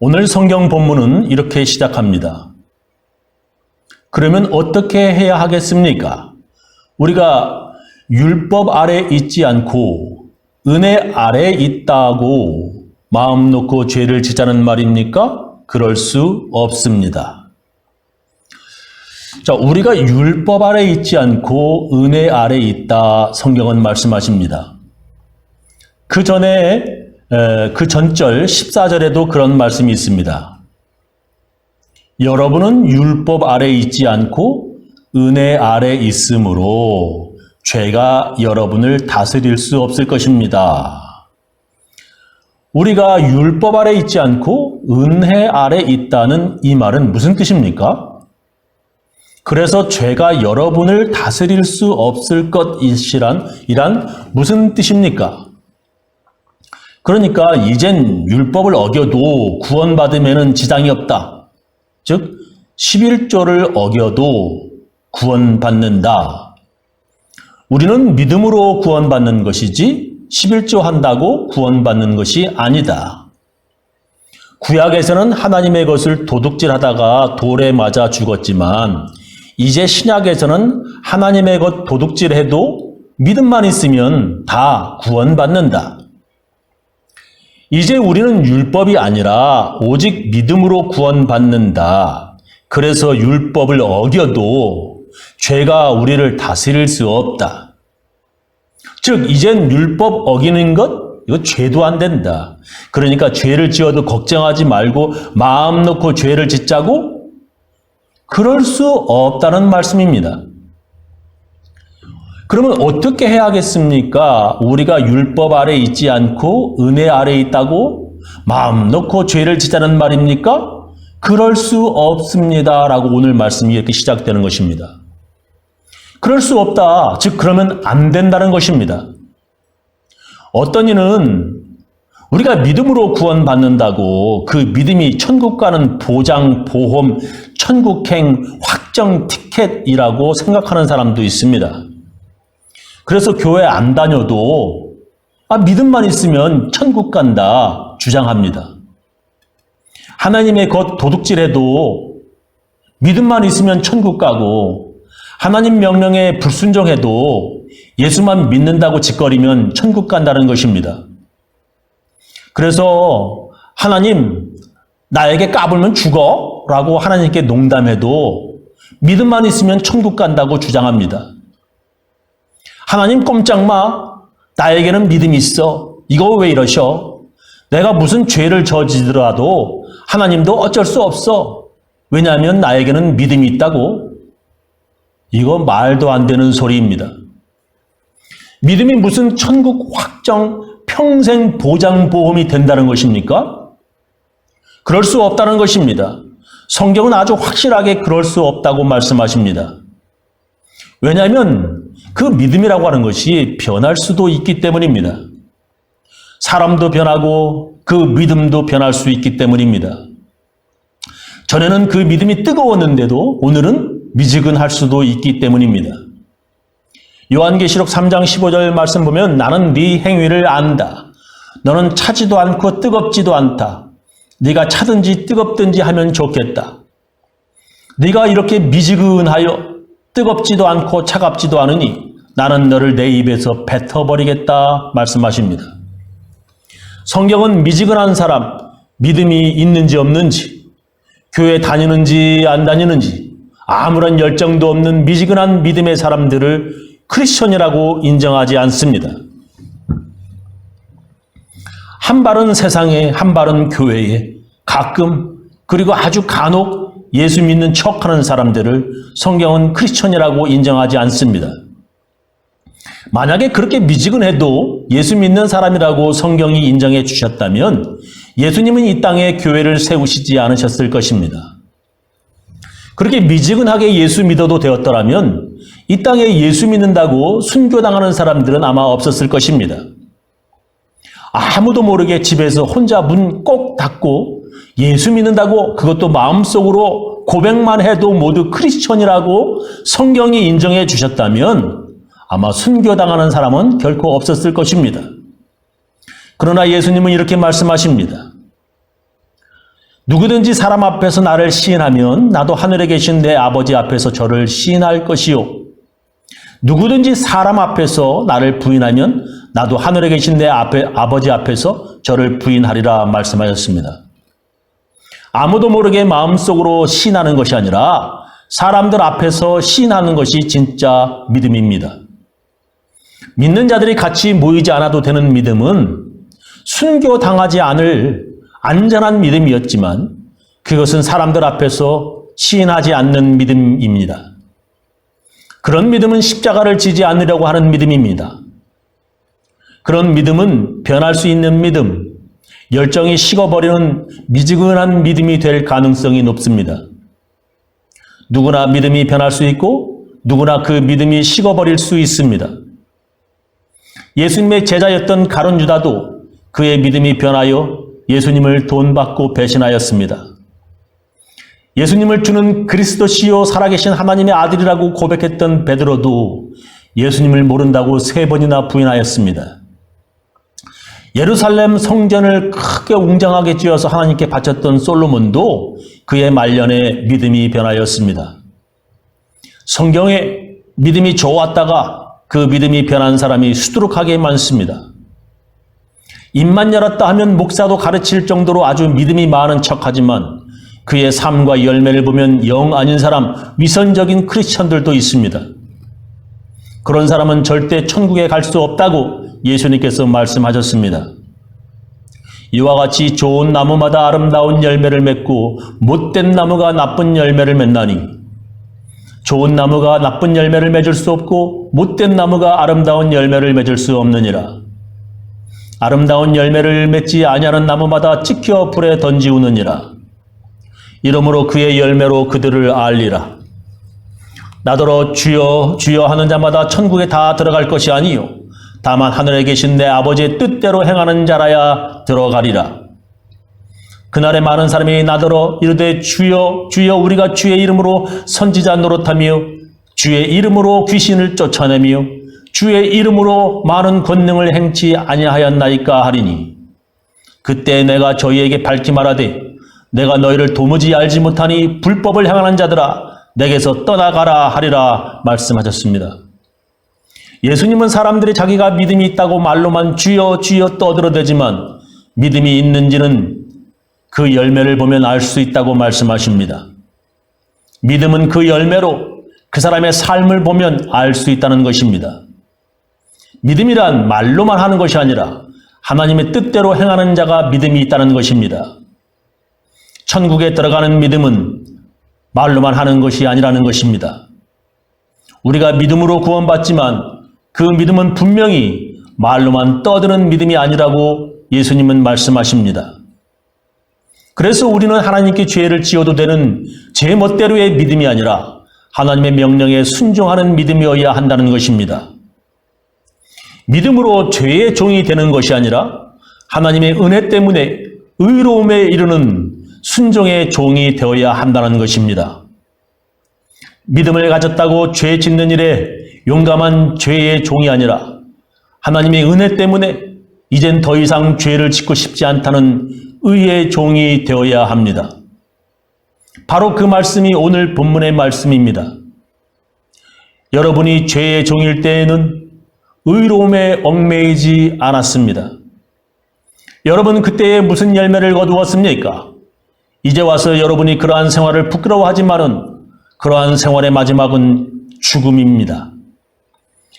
오늘 성경 본문은 이렇게 시작합니다. 그러면 어떻게 해야 하겠습니까? 우리가 율법 아래 있지 않고 은혜 아래 있다고 마음 놓고 죄를 짓자는 말입니까? 그럴 수 없습니다. 자, 우리가 율법 아래 있지 않고 은혜 아래 있다 성경은 말씀하십니다. 그 전에 그 전절 14절에도 그런 말씀이 있습니다. 여러분은 율법 아래 있지 않고 은혜 아래 있으므로 죄가 여러분을 다스릴 수 없을 것입니다. 우리가 율법 아래 있지 않고 은혜 아래 있다는 이 말은 무슨 뜻입니까? 그래서 죄가 여러분을 다스릴 수 없을 이란 무슨 뜻입니까? 그러니까 이젠 율법을 어겨도 구원받으면 지장이 없다. 즉 11조를 어겨도 구원받는다. 우리는 믿음으로 구원받는 것이지 11조 한다고 구원받는 것이 아니다. 구약에서는 하나님의 것을 도둑질하다가 돌에 맞아 죽었지만 이제 신약에서는 하나님의 것 도둑질해도 믿음만 있으면 다 구원받는다. 이제 우리는 율법이 아니라 오직 믿음으로 구원받는다. 그래서 율법을 어겨도 죄가 우리를 다스릴 수 없다. 즉 이젠 율법 어기는 것 이거 죄도 안 된다. 그러니까 죄를 지어도 걱정하지 말고 마음 놓고 죄를 짓자고? 그럴 수 없다는 말씀입니다. 그러면 어떻게 해야겠습니까? 우리가 율법 아래 있지 않고 은혜 아래 있다고 마음 놓고 죄를 짓자는 말입니까? 그럴 수 없습니다. 라고 오늘 말씀이 이렇게 시작되는 것입니다. 그럴 수 없다. 즉 그러면 안 된다는 것입니다. 어떤 이는 우리가 믿음으로 구원받는다고 그 믿음이 천국 가는 보장, 보험, 천국행, 확정 티켓이라고 생각하는 사람도 있습니다. 그래서 교회 안 다녀도 믿음만 있으면 천국 간다 주장합니다. 하나님의 것 도둑질해도 믿음만 있으면 천국 가고 하나님 명령에 불순종해도 예수만 믿는다고 짓거리면 천국 간다는 것입니다. 그래서 하나님 나에게 까불면 죽어 라고 하나님께 농담해도 믿음만 있으면 천국 간다고 주장합니다. 하나님 꼼짝마 나에게는 믿음이 있어. 이거 왜 이러셔? 내가 무슨 죄를 저지르더라도 하나님도 어쩔 수 없어. 왜냐하면 나에게는 믿음이 있다고. 이거 말도 안 되는 소리입니다. 믿음이 무슨 천국 확정 평생 보장 보험이 된다는 것입니까? 그럴 수 없다는 것입니다. 성경은 아주 확실하게 그럴 수 없다고 말씀하십니다. 왜냐하면 그 믿음이라고 하는 것이 변할 수도 있기 때문입니다. 사람도 변하고 그 믿음도 변할 수 있기 때문입니다. 전에는 그 믿음이 뜨거웠는데도 오늘은 미지근할 수도 있기 때문입니다. 요한계시록 3장 15절 말씀 보면 나는 네 행위를 안다. 너는 차지도 않고 뜨겁지도 않다. 네가 차든지 뜨겁든지 하면 좋겠다. 네가 이렇게 미지근하여 뜨겁지도 않고 차갑지도 않으니 나는 너를 내 입에서 뱉어버리겠다 말씀하십니다. 성경은 미지근한 사람, 믿음이 있는지 없는지, 교회 다니는지 안 다니는지 아무런 열정도 없는 미지근한 믿음의 사람들을 크리스천이라고 인정하지 않습니다. 한 발은 세상에, 한 발은 교회에, 가끔 그리고 아주 간혹 예수 믿는 척하는 사람들을 성경은 크리스천이라고 인정하지 않습니다. 만약에 그렇게 미지근해도 예수 믿는 사람이라고 성경이 인정해 주셨다면 예수님은 이 땅에 교회를 세우시지 않으셨을 것입니다. 그렇게 미지근하게 예수 믿어도 되었더라면 이 땅에 예수 믿는다고 순교당하는 사람들은 아마 없었을 것입니다. 아무도 모르게 집에서 혼자 문 꼭 닫고 예수 믿는다고 그것도 마음속으로 고백만 해도 모두 크리스천이라고 성경이 인정해 주셨다면 아마 순교당하는 사람은 결코 없었을 것입니다. 그러나 예수님은 이렇게 말씀하십니다. 누구든지 사람 앞에서 나를 시인하면 나도 하늘에 계신 내 아버지 앞에서 저를 시인할 것이요. 누구든지 사람 앞에서 나를 부인하면 나도 하늘에 계신 내 아버지 앞에서 저를 부인하리라 말씀하셨습니다. 아무도 모르게 마음속으로 시인하는 것이 아니라 사람들 앞에서 시인하는 것이 진짜 믿음입니다. 믿는 자들이 같이 모이지 않아도 되는 믿음은 순교당하지 않을 안전한 믿음이었지만 그것은 사람들 앞에서 시인하지 않는 믿음입니다. 그런 믿음은 십자가를 지지 않으려고 하는 믿음입니다. 그런 믿음은 변할 수 있는 믿음, 열정이 식어버리는 미지근한 믿음이 될 가능성이 높습니다. 누구나 믿음이 변할 수 있고 누구나 그 믿음이 식어버릴 수 있습니다. 예수님의 제자였던 가룟 유다도 그의 믿음이 변하여 예수님을 돈 받고 배신하였습니다. 예수님을 주는 그리스도시요 살아계신 하나님의 아들이라고 고백했던 베드로도 예수님을 모른다고 3번이나 부인하였습니다. 예루살렘 성전을 크게 웅장하게 지어서 하나님께 바쳤던 솔로몬도 그의 말년에 믿음이 변하였습니다. 성경에 믿음이 좋았다가 그 믿음이 변한 사람이 수두룩하게 많습니다. 입만 열었다 하면 목사도 가르칠 정도로 아주 믿음이 많은 척하지만 그의 삶과 열매를 보면 영 아닌 사람, 위선적인 크리스천들도 있습니다. 그런 사람은 절대 천국에 갈 수 없다고 예수님께서 말씀하셨습니다. 이와 같이 좋은 나무마다 아름다운 열매를 맺고 못된 나무가 나쁜 열매를 맺나니 좋은 나무가 나쁜 열매를 맺을 수 없고 못된 나무가 아름다운 열매를 맺을 수 없느니라. 아름다운 열매를 맺지 아니하는 나무마다 찍혀 불에 던지우느니라. 이러므로 그의 열매로 그들을 알리라. 나더러 주여 주여 하는 자마다 천국에 다 들어갈 것이 아니요 다만 하늘에 계신 내 아버지의 뜻대로 행하는 자라야 들어가리라. 그날에 많은 사람이 나더러 이르되 주여 주여 우리가 주의 이름으로 선지자 노릇하며 주의 이름으로 귀신을 쫓아내며 주의 이름으로 많은 권능을 행치 아니하였나이까 하리니 그때 내가 저희에게 밝히 말하되 내가 너희를 도무지 알지 못하니 불법을 행하는 자들아 내게서 떠나가라 하리라 말씀하셨습니다. 예수님은 사람들이 자기가 믿음이 있다고 말로만 주여 주여 떠들어대지만 믿음이 있는지는 그 열매를 보면 알 수 있다고 말씀하십니다. 믿음은 그 열매로 그 사람의 삶을 보면 알 수 있다는 것입니다. 믿음이란 말로만 하는 것이 아니라 하나님의 뜻대로 행하는 자가 믿음이 있다는 것입니다. 천국에 들어가는 믿음은 말로만 하는 것이 아니라는 것입니다. 우리가 믿음으로 구원받지만 그 믿음은 분명히 말로만 떠드는 믿음이 아니라고 예수님은 말씀하십니다. 그래서 우리는 하나님께 죄를 지어도 되는 제 멋대로의 믿음이 아니라 하나님의 명령에 순종하는 믿음이어야 한다는 것입니다. 믿음으로 죄의 종이 되는 것이 아니라 하나님의 은혜 때문에 의로움에 이르는 순종의 종이 되어야 한다는 것입니다. 믿음을 가졌다고 죄 짓는 일에 용감한 죄의 종이 아니라 하나님의 은혜 때문에 이젠 더 이상 죄를 짓고 싶지 않다는 의의 종이 되어야 합니다. 바로 그 말씀이 오늘 본문의 말씀입니다. 여러분이 죄의 종일 때에는 의로움에 얽매이지 않았습니다. 여러분 그때에 무슨 열매를 거두었습니까? 이제 와서 여러분이 그러한 생활을 부끄러워하지만은 그러한 생활의 마지막은 죽음입니다.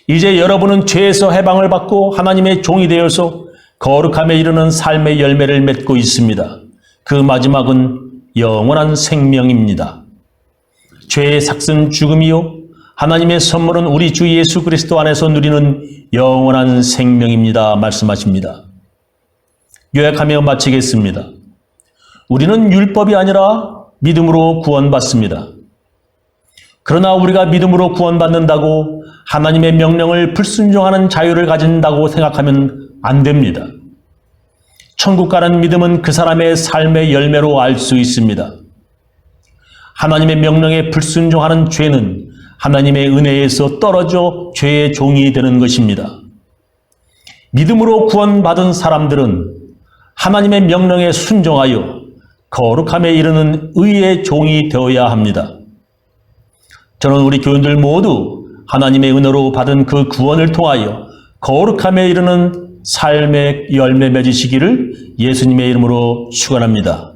이제 여러분은 죄에서 해방을 받고 하나님의 종이 되어서 거룩함에 이르는 삶의 열매를 맺고 있습니다. 그 마지막은 영원한 생명입니다. 죄의 삭은 죽음이요 하나님의 선물은 우리 주 예수 그리스도 안에서 누리는 영원한 생명입니다. 말씀하십니다. 요약하며 마치겠습니다. 우리는 율법이 아니라 믿음으로 구원받습니다. 그러나 우리가 믿음으로 구원받는다고 하나님의 명령을 불순종하는 자유를 가진다고 생각하면 안 됩니다. 천국 가는 믿음은 그 사람의 삶의 열매로 알 수 있습니다. 하나님의 명령에 불순종하는 죄는 하나님의 은혜에서 떨어져 죄의 종이 되는 것입니다. 믿음으로 구원받은 사람들은 하나님의 명령에 순종하여 거룩함에 이르는 의의 종이 되어야 합니다. 저는 우리 교인들 모두 하나님의 은혜로 받은 그 구원을 통하여 거룩함에 이르는 삶의 열매 맺으시기를 예수님의 이름으로 축원합니다.